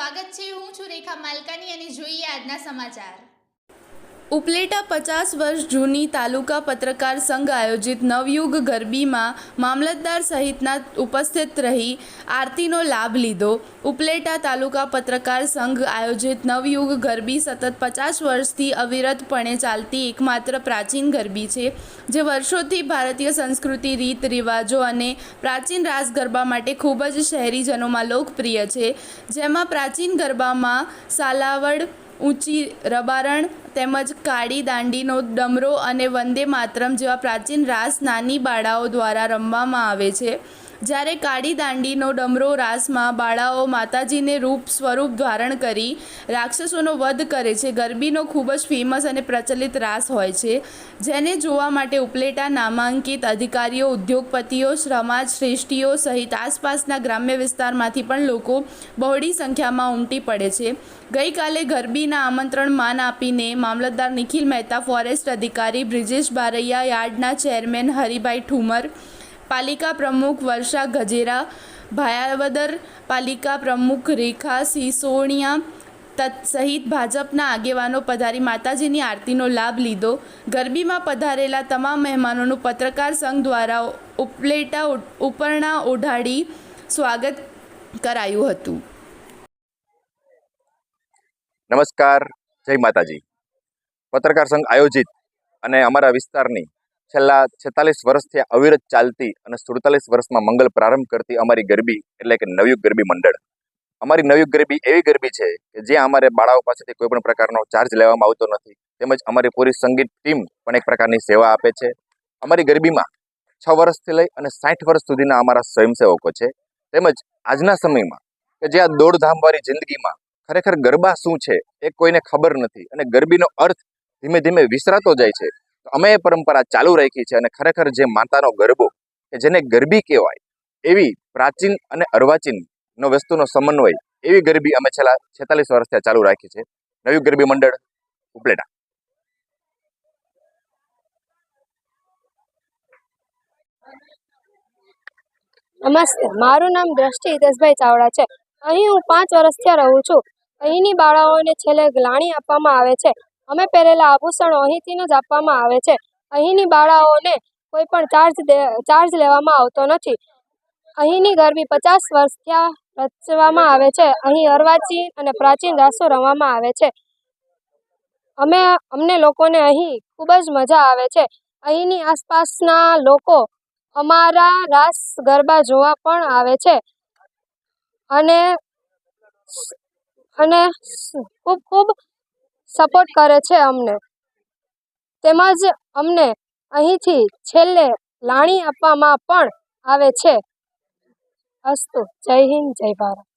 સ્વાગત છે। હું છું રેખા માલકાની અને જોઈએ આજના સમાચાર। ઉપલેટા 50 વર્ષ જૂની તાલુકા પત્રકાર સંઘ આયોજિત નવયુગ ગરબીમાં મામલતદાર સહિતના ઉપસ્થિત રહી આરતીનો લાભ લીધો। ઉપલેટા તાલુકા પત્રકાર સંઘ આયોજિત નવયુગ ગરબી સતત 50 વર્ષથી અવિરતપણે ચાલતી એકમાત્ર પ્રાચીન ગરબી છે, જે વર્ષોથી ભારતીય સંસ્કૃતિ, રીત રિવાજો અને પ્રાચીન રાસ ગરબા માટે ખૂબ જ શહેરીજનોમાં લોકપ્રિય છે, જેમાં પ્રાચીન ગરબામાં સાલાવડ, ઊંચી રબારણ તેમજ કાળી દાંડીનો ડમરો અને વંદે માતરમ જેવા પ્રાચીન રાસ નાની બાળાઓ દ્વારા રમવામાં આવે છે। જ્યારે કાળી દાંડીનો ડમરો રાસમાં બાળાઓ માતાજીને સ્વરૂપ ધારણ કરી રાક્ષસોનો વધ કરે છે। ગરબીનો ખૂબ જ ફેમસ અને પ્રચલિત રાસ હોય છે, જેને જોવા માટે ઉપલેટા નામાંકિત અધિકારીઓ, ઉદ્યોગપતિઓ, સમાજ શ્રેષ્ઠીઓ સહિત આસપાસના ગ્રામ્ય વિસ્તારમાંથી પણ લોકો બહોળી સંખ્યામાં ઉમટી પડે છે। ગઈકાલે ગરબીના આમંત્રણ માન આપીને મામલતદાર નિખિલ મહેતા, ફોરેસ્ટ અધિકારી બ્રિજેશ બારૈયા, યાર્ડના ચેરમેન હરિભાઈ ઠુમર, પાલિકા પ્રમુખ વર્ષા ગજેરા, ભાયાવદર પાલિકા પ્રમુખ રેખા સિસોણિયા સહિત ભાજપના આગેવાનો પધારી માતાજીની આરતીનો લાભ લીધો। ગરબીમાં પધારેલા તમામ મહેમાનોનું પત્રકાર સંઘ દ્વારા ઉપલેટા ઉપરણા ઓઢાડી સ્વાગત કરાયું હતું। નમસ્કાર, જય માતાજી। પત્રકાર સંઘ આયોજિત અને અમારા વિસ્તારની છેલ્લા 46 વર્ષથી અવિરત ચાલતી અને 47 વર્ષમાં મંગલ પ્રારંભ કરતી અમારી ગરબી એટલે કે નવયુગ ગરબી મંડળ। અમારી નવયુગ ગરબી એવી ગરબી છે કે જ્યાં અમારે બાળાઓ પાસેથી કોઈ પણ પ્રકારનો ચાર્જ લેવામાં આવતો નથી, તેમજ અમારી પૂરી સંગીત ટીમ પણ એક પ્રકારની સેવા આપે છે। અમારી ગરબીમાં 6 વર્ષથી લઈ અને 60 વર્ષ સુધીના અમારા સ્વયંસેવકો છે, તેમજ આજના સમયમાં કે જે આ દોડધામવાળી જિંદગીમાં ખરેખર ગરબા શું છે એ કોઈને ખબર નથી અને ગરબીનો અર્થ ધીમે ધીમે વિસરાતો જાય છે, તો અમે એ પરંપરા ચાલુ રાખી છે અને ખરેખર જે માતાનો ગરબો કે જેને ગરબી કહેવાય એવી પ્રાચીન અને અર્વાચીનનો વસ્તુનો સમન્વય એવી ગરબી અમે છેલ્લા 46 વર્ષથી ચાલુ રાખી છે। નવયુગ ગરબી મંડળ ઉપલેટા। નમસ્તે, મારું નામ દ્રષ્ટિ હિતેશભાઈ ચાવડા છે। અહીં હું 5 વર્ષથી રહું છું। અહીંની બાળાઓને છેલ્લે ગ્લાણી આપવામાં આવે છે। અમે પહેરેલા આભૂષણો અહીંથી જ આપવામાં આવે છે। અહીંની બાળાઓને કોઈ પણ ચાર્જ લેવામાં આવતો નથી। અહીંની ગરબી 50 વર્ષથી રચવામાં આવે છે। અહીં અર્વાચીન અને પ્રાચીન રાસો રમવામાં આવે છે। અમને લોકોને અહીં ખૂબ જ મજા આવે છે। અહીંની આસપાસના લોકો અમારા રાસ ગરબા જોવા પણ આવે છે અને ખૂબ ખૂબ સપોર્ટ કરે છે અમને, તેમજ અમને અહીંથી છેલ્લે લાણી આપવામાં પણ આવે છે। અસ્તુ, જય હિન્દ, જય ભારત।